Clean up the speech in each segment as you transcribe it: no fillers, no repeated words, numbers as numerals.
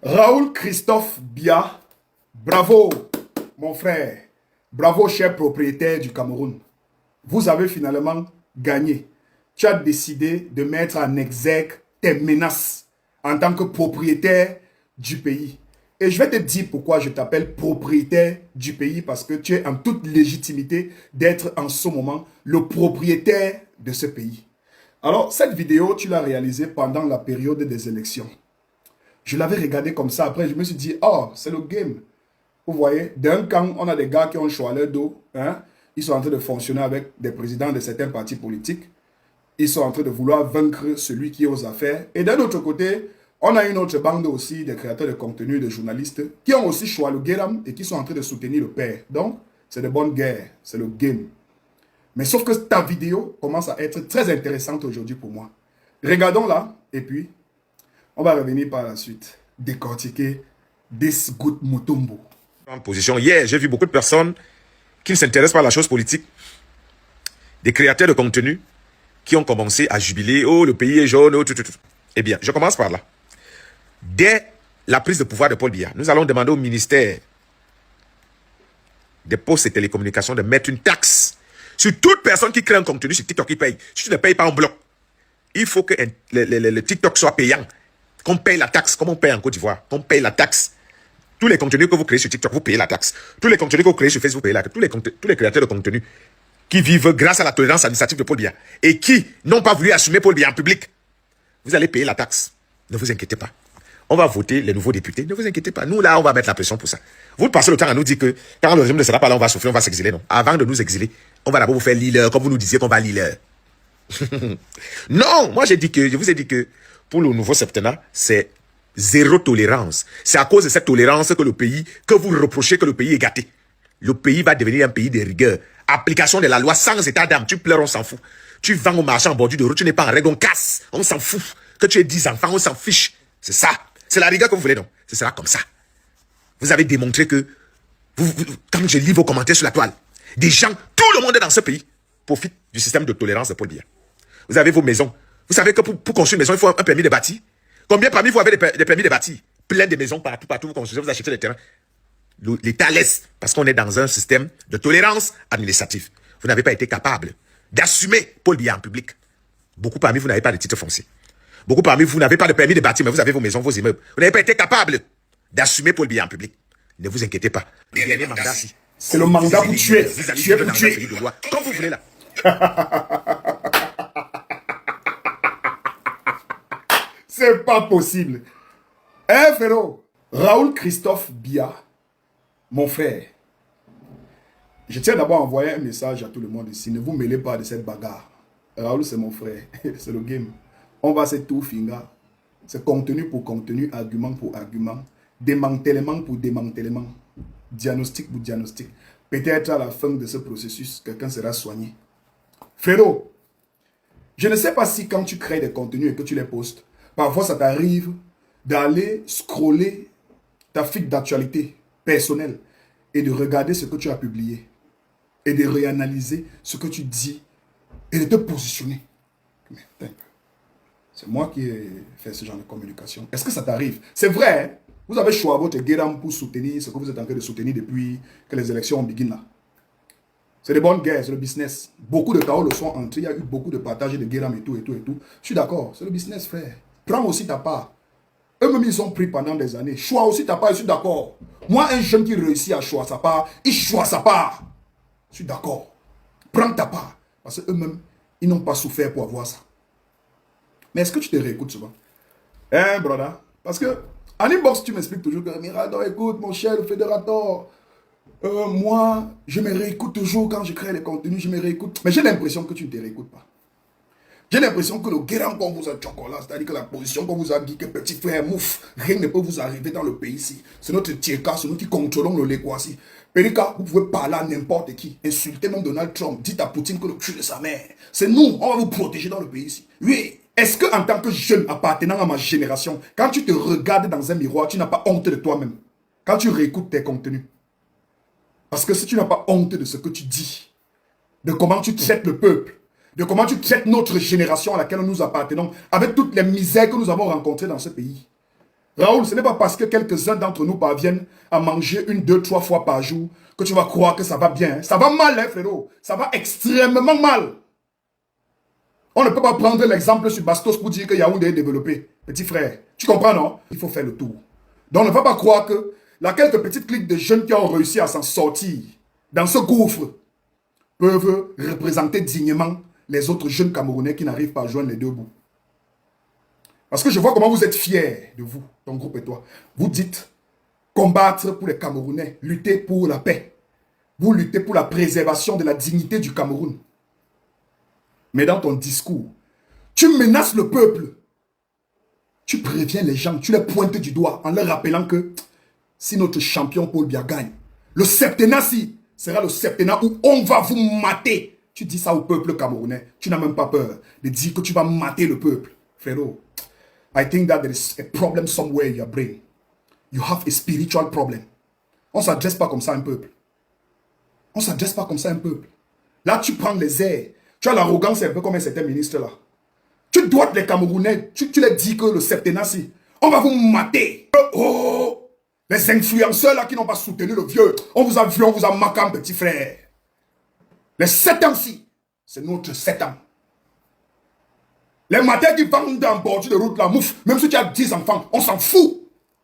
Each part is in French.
Raoul Christophe Biya, bravo mon frère, bravo cher propriétaire du Cameroun. Vous avez finalement gagné. Tu as décidé de mettre en exergue tes menaces en tant que propriétaire du pays. Et je vais te dire pourquoi je t'appelle propriétaire du pays, parce que tu es en toute légitimité d'être en ce moment le propriétaire de ce pays. Alors, cette vidéo, tu l'as réalisée pendant la période des élections. Je l'avais regardé comme ça. Après, je me suis dit, oh, c'est le game. Vous voyez, d'un camp, on a des gars qui ont choisi leur dos. Hein? Ils sont en train de fonctionner avec des présidents de certains partis politiques. Ils sont en train de vouloir vaincre celui qui ose faire. Et d'un autre côté, on a une autre bande aussi de créateurs de contenu, de journalistes, qui ont aussi choisi le Guéram et qui sont en train de soutenir le père. Donc, c'est de bonnes guerres. C'est le game. Mais sauf que ta vidéo commence à être très intéressante aujourd'hui pour moi. Regardons-la et puis on va revenir par la suite décortiquer This Good Mutombo. En position. Hier, j'ai vu beaucoup de personnes qui ne s'intéressent pas à la chose politique, des créateurs de contenu qui ont commencé à jubiler. Oh, le pays est jaune. Oh, tout. Eh bien, je commence par là. Dès la prise de pouvoir de Paul Biya, nous allons demander au ministère des Postes et Télécommunications de mettre une taxe sur toute personne qui crée un contenu sur TikTok qui paye. Si tu ne payes pas en bloc, il faut que le TikTok soit payant. Qu'on paye la taxe, comme on paye en Côte d'Ivoire. Qu'on paye la taxe. Tous les contenus que vous créez sur TikTok, vous payez la taxe. Tous les contenus que vous créez sur Facebook, vous payez la taxe. Tous les créateurs de contenu qui vivent grâce à la tolérance administrative de Paul Biya et qui n'ont pas voulu assumer Paul Biya en public, vous allez payer la taxe. Ne vous inquiétez pas. On va voter les nouveaux députés. Ne vous inquiétez pas. Nous, là, on va mettre la pression pour ça. Vous passez le temps à nous dire que quand le régime ne sera pas là, on va souffrir, on va s'exiler. Non. Avant de nous exiler, on va d'abord vous faire l'île, comme vous nous disiez qu'on va l'île. Non, moi, je vous ai dit que pour le nouveau septennat, c'est zéro tolérance. C'est à cause de cette tolérance que que vous reprochez que le pays est gâté. Le pays va devenir un pays de rigueur. Application de la loi sans état d'âme. Tu pleures, on s'en fout. Tu vends au marché en bordure de route, tu n'es pas en règle, on casse. On s'en fout. Que tu aies 10 enfants, on s'en fiche. C'est ça. C'est la rigueur que vous voulez, non? Ce sera comme ça. Vous avez démontré que, quand je lis vos commentaires sur la toile, des gens, tout le monde dans ce pays profite du système de tolérance de Paul Biya. Vous avez vos maisons. Vous savez que pour construire une maison, il faut un permis de bâtir. Combien parmi vous avez des permis de bâtir? Plein de maisons partout, vous construisez, vous achetez des terrains. L'État laisse, parce qu'on est dans un système de tolérance administrative. Vous n'avez pas été capable d'assumer Paul Biya en public. Beaucoup parmi vous n'avez pas de titre foncier. Beaucoup parmi vous n'avez pas de permis de bâtir, mais vous avez vos maisons, vos immeubles. Vous n'avez pas été capable d'assumer Paul Biya en public. Ne vous inquiétez pas. Le dernier mandat, c'est le mandat pour tuer. Vous allez vivre dans un pays de loi, comme vous voulez là. C'est pas possible. Hein, frérot? Raoul Christophe Biya, mon frère, je tiens d'abord à envoyer un message à tout le monde ici. Ne vous mêlez pas de cette bagarre. Raoul, c'est mon frère. C'est le game. On va se tout finir. C'est contenu pour contenu, argument pour argument, démantèlement pour démantèlement, diagnostic pour diagnostic. Peut-être à la fin de ce processus, quelqu'un sera soigné. Frérot, je ne sais pas si quand tu crées des contenus et que tu les postes, parfois ça t'arrive d'aller scroller ta feed d'actualité personnelle et de regarder ce que tu as publié et de réanalyser ce que tu dis et de te positionner. Mais c'est moi qui ai fait ce genre de communication. Est-ce que ça t'arrive? C'est vrai, hein? Vous avez choisi votre guéram pour soutenir ce que vous êtes en train de soutenir depuis que les élections ont begun là. C'est des bonnes guerres, c'est le business. Beaucoup de chaos le sont entrés, il y a eu beaucoup de partages de guéram et tout. Je suis d'accord, c'est le business, frère. Prends aussi ta part. Eux-mêmes, ils ont pris pendant des années. Choisis aussi ta part, je suis d'accord. Moi, un jeune qui réussit à choisir sa part, il choisit sa part. Je suis d'accord. Prends ta part. Parce qu'eux-mêmes, ils n'ont pas souffert pour avoir ça. Mais est-ce que tu te réécoutes souvent? Hein, brother? Parce que, en inbox, tu m'expliques toujours que Mirador, écoute, mon cher, le fédérateur. Moi, je me réécoute toujours quand je crée les contenus, je me réécoute. Mais j'ai l'impression que tu ne te réécoutes pas. J'ai l'impression que le guérin qu'on vous a chocolat, c'est-à-dire que la position qu'on vous a dit que petit frère mouf, rien ne peut vous arriver dans le pays ici. C'est notre tieka, c'est nous qui contrôlons le Léquois-ci. Pédika, vous pouvez parler à n'importe qui, insulter même Donald Trump, dites à Poutine que le cul de sa mère. C'est nous, on va vous protéger dans le pays ici. Oui. Est-ce que en tant que jeune appartenant à ma génération, quand tu te regardes dans un miroir, tu n'as pas honte de toi-même? Quand tu réécoutes tes contenus. Parce que si tu n'as pas honte de ce que tu dis, de comment tu traites le peuple, de comment tu traites notre génération à laquelle nous appartenons, avec toutes les misères que nous avons rencontrées dans ce pays. Raoul, ce n'est pas parce que quelques-uns d'entre nous parviennent à manger 1, 2, 3 fois par jour que tu vas croire que ça va bien. Ça va mal, hein, frérot. Ça va extrêmement mal. On ne peut pas prendre l'exemple sur Bastos pour dire que Yaoundé est développé. Petit frère, tu comprends, non? Il faut faire le tour. Donc, ne va pas croire que la quelques petites cliques de jeunes qui ont réussi à s'en sortir dans ce gouffre peuvent représenter dignement les autres jeunes Camerounais qui n'arrivent pas à joindre les deux bouts. Parce que je vois comment vous êtes fiers de vous, ton groupe et toi. Vous dites combattre pour les Camerounais, lutter pour la paix. Vous luttez pour la préservation de la dignité du Cameroun. Mais dans ton discours, tu menaces le peuple. Tu préviens les gens, tu les pointes du doigt en leur rappelant que si notre champion Paul Biya gagne, le septennat sera le septennat où on va vous mater. Tu dis ça au peuple camerounais. Tu n'as même pas peur de dire que tu vas mater le peuple. Frérot, I think that there is a problem somewhere in your brain. You have a spiritual problem. On ne s'adresse pas comme ça à un peuple. On ne s'adresse pas comme ça à un peuple. Là, tu prends les airs. Tu as l'arrogance un peu comme un certain ministre là. Tu dois les Camerounais. Tu leur dis que le septennat, on va vous mater. Oh, les influenceurs là qui n'ont pas soutenu le vieux. On vous a vu, on vous a maqué, petit frère. Les 7 ans c'est notre 7 ans. Les matins qui vendent en bordure de route, la mouffe, même si tu as 10 enfants, on s'en fout.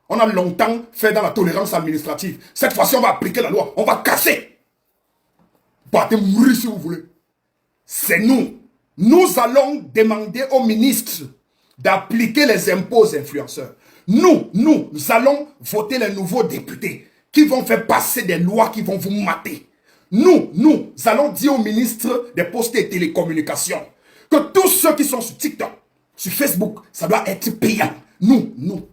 On a longtemps fait dans la tolérance administrative. Cette fois-ci, on va appliquer la loi. On va casser. Battez mourir si vous voulez. C'est nous. Nous allons demander au ministre d'appliquer les impôts aux influenceurs. Nous allons voter les nouveaux députés qui vont faire passer des lois qui vont vous mater. Nous allons dire au ministre des Postes et Télécommunications que tous ceux qui sont sur TikTok, sur Facebook, ça doit être payant. Nous.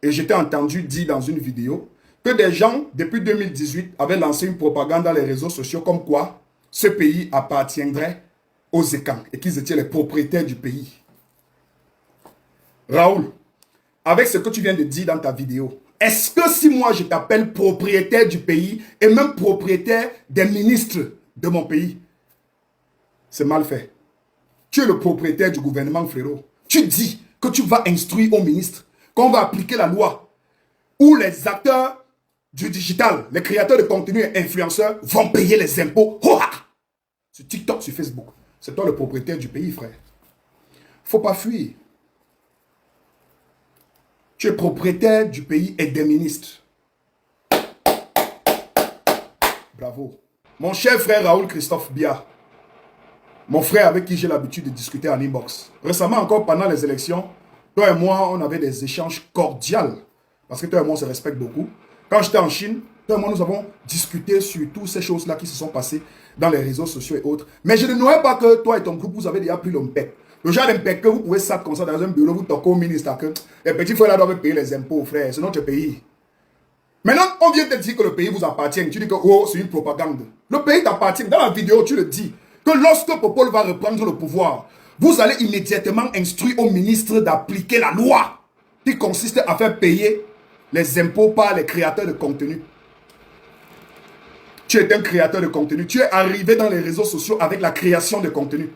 Et j'étais entendu dire dans une vidéo que des gens, depuis 2018, avaient lancé une propagande dans les réseaux sociaux comme quoi ce pays appartiendrait aux Ekans et qu'ils étaient les propriétaires du pays. Raoul, avec ce que tu viens de dire dans ta vidéo, est-ce que si moi je t'appelle propriétaire du pays et même propriétaire des ministres de mon pays, c'est mal fait? Tu es le propriétaire du gouvernement, frérot. Tu dis que tu vas instruire au ministre qu'on va appliquer la loi où les acteurs du digital, les créateurs de contenu et influenceurs vont payer les impôts. Sur TikTok, sur Facebook. C'est toi le propriétaire du pays, frère. Faut pas fuir. Tu es propriétaire du pays et des ministres. Bravo. Mon cher frère Raoul Christophe Biya, mon frère avec qui j'ai l'habitude de discuter en inbox. Récemment encore, pendant les élections, toi et moi, on avait des échanges cordiaux. Parce que toi et moi, on se respecte beaucoup. Quand j'étais en Chine, toi et moi, nous avons discuté sur toutes ces choses-là qui se sont passées dans les réseaux sociaux et autres. Mais je ne noirais pas que toi et ton groupe, vous avez déjà pris l'impact. Le genre d'impact que vous pouvez ça comme ça dans un bureau, vous toquez au ministre que les petits frères là doivent payer les impôts, frère. C'est notre pays. Maintenant, on vient te dire que le pays vous appartient. Tu dis que oh, c'est une propagande. Le pays t'appartient. Dans la vidéo, tu le dis. Que lorsque Popol va reprendre le pouvoir, vous allez immédiatement instruire au ministre d'appliquer la loi qui consiste à faire payer les impôts par les créateurs de contenu. Tu es un créateur de contenu. Tu es arrivé dans les réseaux sociaux avec la création de contenu.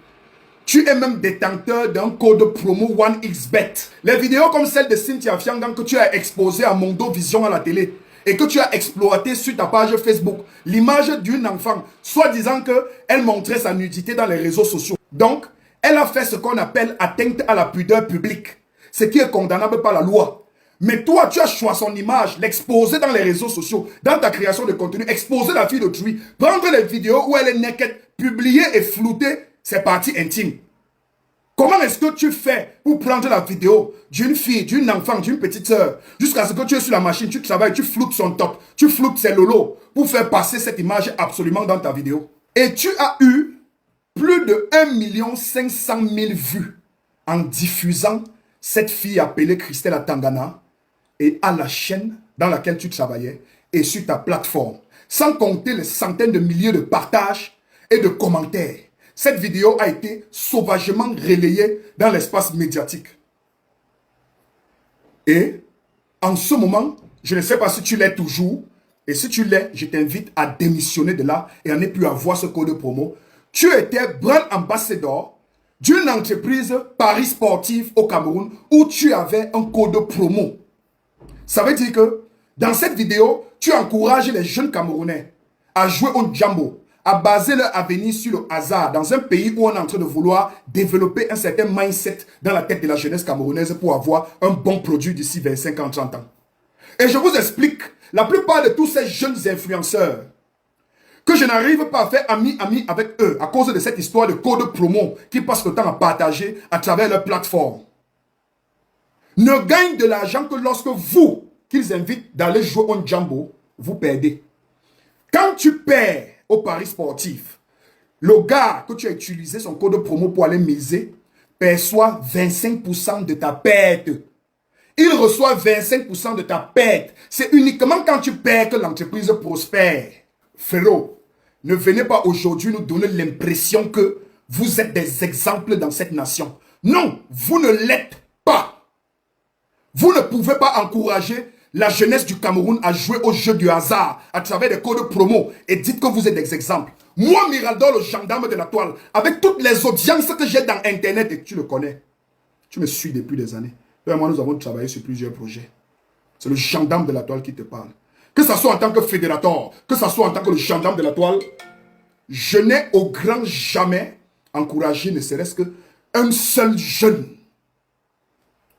Tu es même détenteur d'un code promo 1xBet. Les vidéos comme celle de Cynthia Fiangang que tu as exposée à Mondo Vision à la télé et que tu as exploité sur ta page Facebook, l'image d'une enfant, soi-disant qu'elle montrait sa nudité dans les réseaux sociaux. Donc, elle a fait ce qu'on appelle atteinte à la pudeur publique, ce qui est condamnable par la loi. Mais toi, tu as choisi son image, l'exposer dans les réseaux sociaux, dans ta création de contenu, exposer la fille d'autrui, prendre les vidéos où elle est naked, publier et flouter ses parties intimes. Comment est-ce que tu fais pour prendre la vidéo d'une fille, d'une enfant, d'une petite soeur, jusqu'à ce que tu es sur la machine, tu travailles, tu floutes son top, tu floutes ses lolos, pour faire passer cette image absolument dans ta vidéo? Et tu as eu plus de 1 500 000 vues en diffusant cette fille appelée Christelle Atangana et à la chaîne dans laquelle tu travaillais et sur ta plateforme. Sans compter les centaines de milliers de partages et de commentaires. Cette vidéo a été sauvagement relayée dans l'espace médiatique. Et en ce moment, je ne sais pas si tu l'es toujours. Et si tu l'es, je t'invite à démissionner de là et à ne plus avoir ce code promo. Tu étais brand ambassadeur d'une entreprise Paris Sportif au Cameroun où tu avais un code promo. Ça veut dire que dans cette vidéo, tu encourages les jeunes Camerounais à jouer au Djambo, à baser leur avenir sur le hasard, dans un pays où on est en train de vouloir développer un certain mindset dans la tête de la jeunesse camerounaise pour avoir un bon produit d'ici 25 ans, 30 ans. Et je vous explique, la plupart de tous ces jeunes influenceurs, que je n'arrive pas à faire ami avec eux à cause de cette histoire de code promo qui passent le temps à partager à travers leur plateforme, ne gagnent de l'argent que lorsque vous, qu'ils invitent d'aller jouer au Djambo, vous perdez. Quand tu perds au paris sportif, le gars que tu as utilisé son code promo pour aller miser perçoit 25% de ta perte. Il reçoit 25% de ta perte. C'est uniquement quand tu perds que l'entreprise prospère. Frérot, ne venez pas aujourd'hui nous donner l'impression que vous êtes des exemples dans cette nation. Non, vous ne l'êtes pas. Vous ne pouvez pas encourager la jeunesse du Cameroun à jouer au jeu du hasard à travers des codes promo et dites que vous êtes des exemples. Moi, Miraldo, le gendarme de la toile, avec toutes les audiences que j'ai dans Internet, et tu le connais, tu me suis depuis des années. Toi et moi, nous avons travaillé sur plusieurs projets. C'est le gendarme de la toile qui te parle. Que ce soit en tant que fédérateur, que ce soit en tant que le gendarme de la toile, je n'ai au grand jamais encouragé ne serait-ce qu'un seul jeune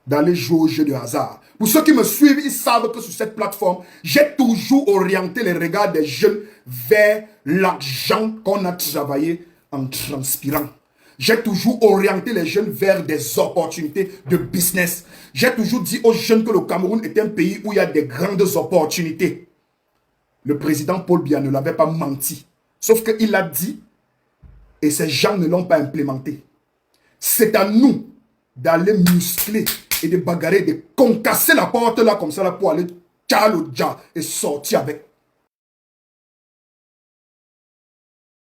d'aller jouer au jeu du hasard. Pour ceux qui me suivent, ils savent que sur cette plateforme, j'ai toujours orienté les regards des jeunes vers l'argent qu'on a travaillé en transpirant. J'ai toujours orienté les jeunes vers des opportunités de business. J'ai toujours dit aux jeunes que le Cameroun est un pays où il y a des grandes opportunités. Le président Paul Biya ne l'avait pas menti. Sauf qu'il l'a dit et ces gens ne l'ont pas implémenté. C'est à nous d'aller muscler et de bagarrer, de concasser la porte là comme ça là pour aller tchalodja et sortir avec.